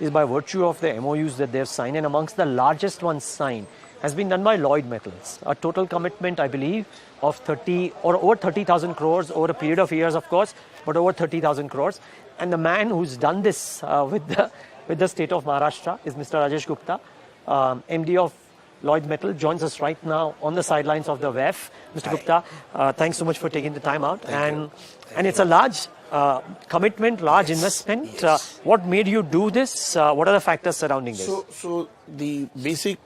is by virtue of the MOUs that they've signed, and amongst the largest ones signed has been done by Lloyds Metals. A total commitment, I believe, of 30 or over 30,000 crores over a period of years, of course, but over 30,000 crores. And the man who's done this with the state of Maharashtra is Mr. Rajesh Gupta, MD of Lloyds Metal, joins us right now on the sidelines of the WEF. Mr. Gupta, thanks so much for taking the time out. And it's a large commitment, large investment. Yes. What made you do this? What are the factors surrounding this? So the basic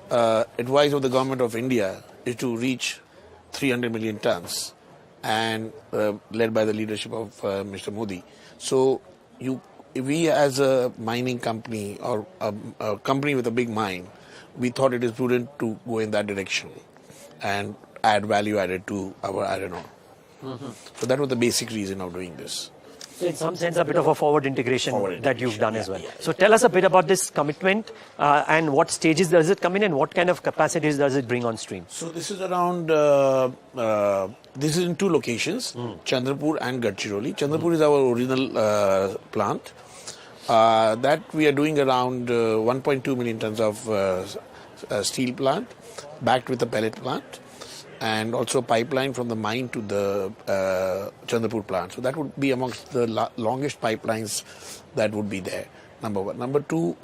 advice of the government of India is to reach 300 million tons, and led by the leadership of Mr. Modi. So we as a mining company or a company with a big mine, we thought it is prudent to go in that direction and add value added to our iron ore. So that was the basic reason of doing this. So in some sense, a bit of a forward integration that you've done as well. So tell us a bit about this commitment and what stages does it come in and what kind of capacities does it bring on stream? So this is around, this is in two locations, Chandrapur and Gadchiroli. Chandrapur is our original plant. That we are doing around 1.2 million tons of steel plant, backed with a pellet plant, and also pipeline from the mine to the Chandrapur plant. So that would be amongst the longest pipelines that would be there, number one. Number two,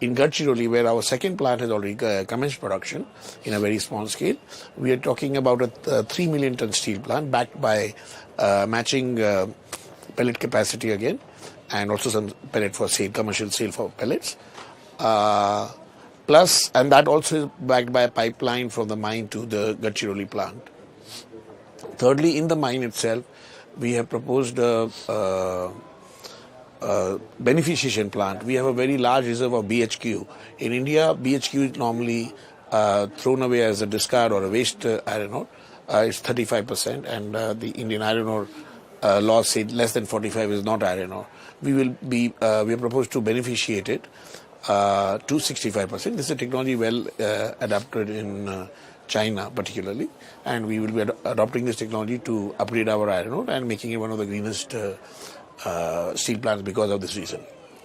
in Gadchiroli, where our second plant has already commenced production in a very small scale, we are talking about a 3 million ton steel plant backed by matching pellet capacity again, and also some pellet for sale, commercial sale for pellets. Plus, and that also is backed by a pipeline from the mine to the Gadchiroli plant. Thirdly, in the mine itself, we have proposed a beneficiation plant. We have a very large reserve of BHQ. In India, BHQ is normally thrown away as a discard or a waste iron ore. It's 35%, and the Indian iron ore laws say less than 45 is not iron ore. We are proposed to beneficiate it to 65%. This is a technology well adapted in China particularly, and we will be adopting this technology to upgrade our iron ore and making it one of the greenest steel plants because of this reason.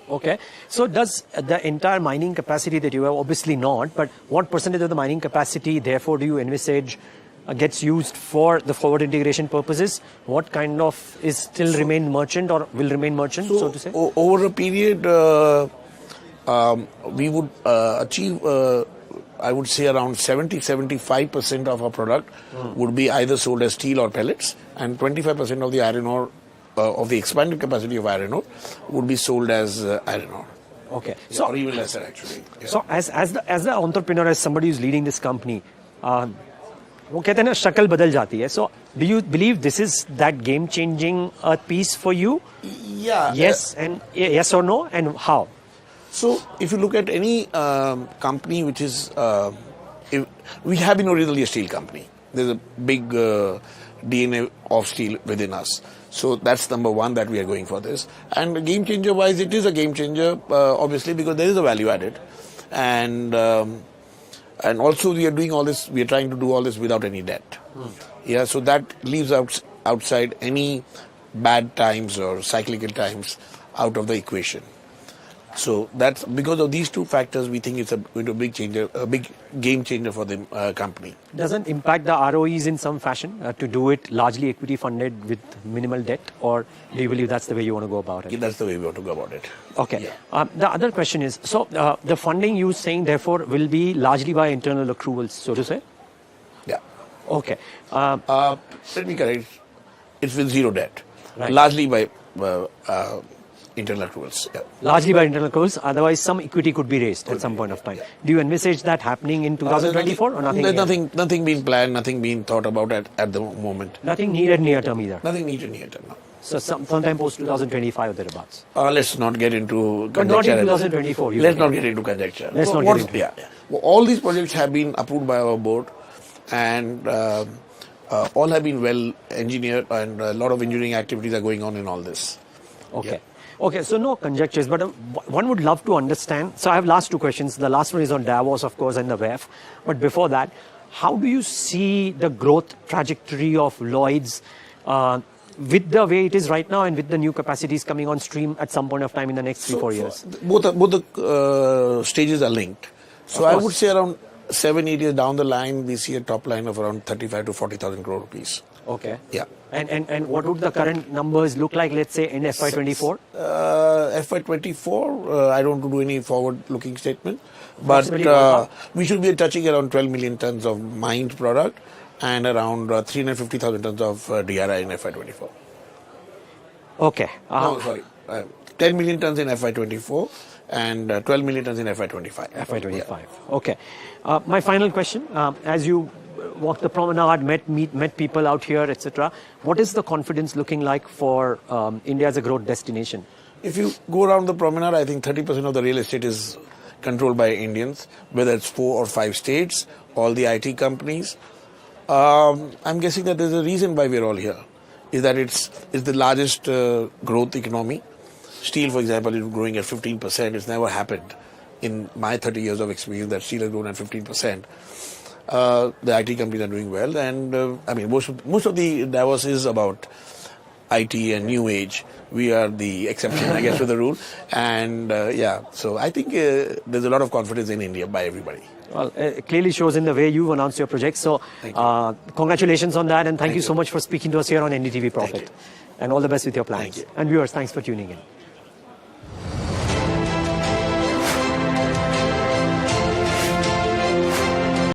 Okay, so does the entire mining capacity that you have, obviously not, but what percentage of the mining capacity therefore do you envisage gets used for the forward integration purposes? What kind of is still remain merchant or will remain merchant, so to say? Over a period, we would achieve, I would say, around 70-75% of our product would be either sold as steel or pellets, and 25% of the iron ore, of the expanded capacity of iron ore, would be sold as iron ore. Okay, so or even lesser actually. Yeah. So as the entrepreneur, as somebody who's leading this company, वो कहते हैं ना शक्ल बदल जाती है. So do you believe this is that game changing piece for you? Yeah. Yes, and yes or no, and how? So if you look at any company which is, we have been originally a steel company. There's a big DNA of steel within us. So that's number one, that we are going for this. And game changer wise, it is a game changer, obviously, because there is a value added. And also we are doing all this, we are trying to do all this without any debt. Yeah, so that leaves outside any bad times or cyclical times out of the equation. So that's because of these two factors, we think it's a big changer, a big game changer for the company. Doesn't impact the ROEs in some fashion to do it largely equity funded with minimal debt, or do you believe that's the way you want to go about it? Yeah, that's the way we want to go about it. Okay. Yeah. The other question is, so the funding you saying therefore will be largely by internal accruals, so to say? Yeah. Okay. Let me correct. It's with zero debt. Right. Largely by internal accruals. Yeah. Largely by internal accruals, otherwise some equity could be raised at some point of time. Yeah. Do you envisage that happening in 2024 or nothing? There's nothing being planned, nothing being thought about at the moment. Nothing needed near term either? Nothing needed near term, no. So sometime post 2025 or thereabouts? Let's not get into conjecture. But not in 2024. Let's not get into conjecture. Let's not get into yeah. Well, all these projects have been approved by our board, and all have been well engineered, and a lot of engineering activities are going on in all this. Okay. Yeah. Okay, so no conjectures, but one would love to understand. So I have last two questions. The last one is on Davos, of course, and the WEF. But before that, how do you see the growth trajectory of Lloyds with the way it is right now and with the new capacities coming on stream at some point of time in the next 3-4 years? Both the stages are linked. So I would say around 7-8 years down the line, we see a top line of around 35 to 40,000 crore rupees. Okay. Yeah. And what would the current numbers look like, let's say, in FY24? FY24, I don't do any forward-looking statement, but we should be touching around 12 million tons of mined product and around 350,000 tons of DRI in FY24. Okay. No, sorry. 10 million tons in FY24 and 12 million tons in FY25. FY25. Yeah. Okay. My final question, as you walk the promenade, met people out here, etc. What is the confidence looking like for India as a growth destination? If you go around the promenade, I think 30% of the real estate is controlled by Indians, whether it's 4 or 5 states, all the IT companies. I'm guessing that there's a reason why we're all here, is that it's the largest growth economy. Steel, for example, is growing at 15%. It's never happened in my 30 years of experience that steel has grown at 15%. The IT companies are doing well, and I mean most of the Davos is about IT and new age. We are the exception, I guess, to the rule. And yeah, so I think there's a lot of confidence in India by everybody. Well, it clearly shows in the way you've announced your project. So congratulations on that, and thank you so much for speaking to us here on NDTV Profit. And all the best with your plans. And viewers, thanks for tuning in.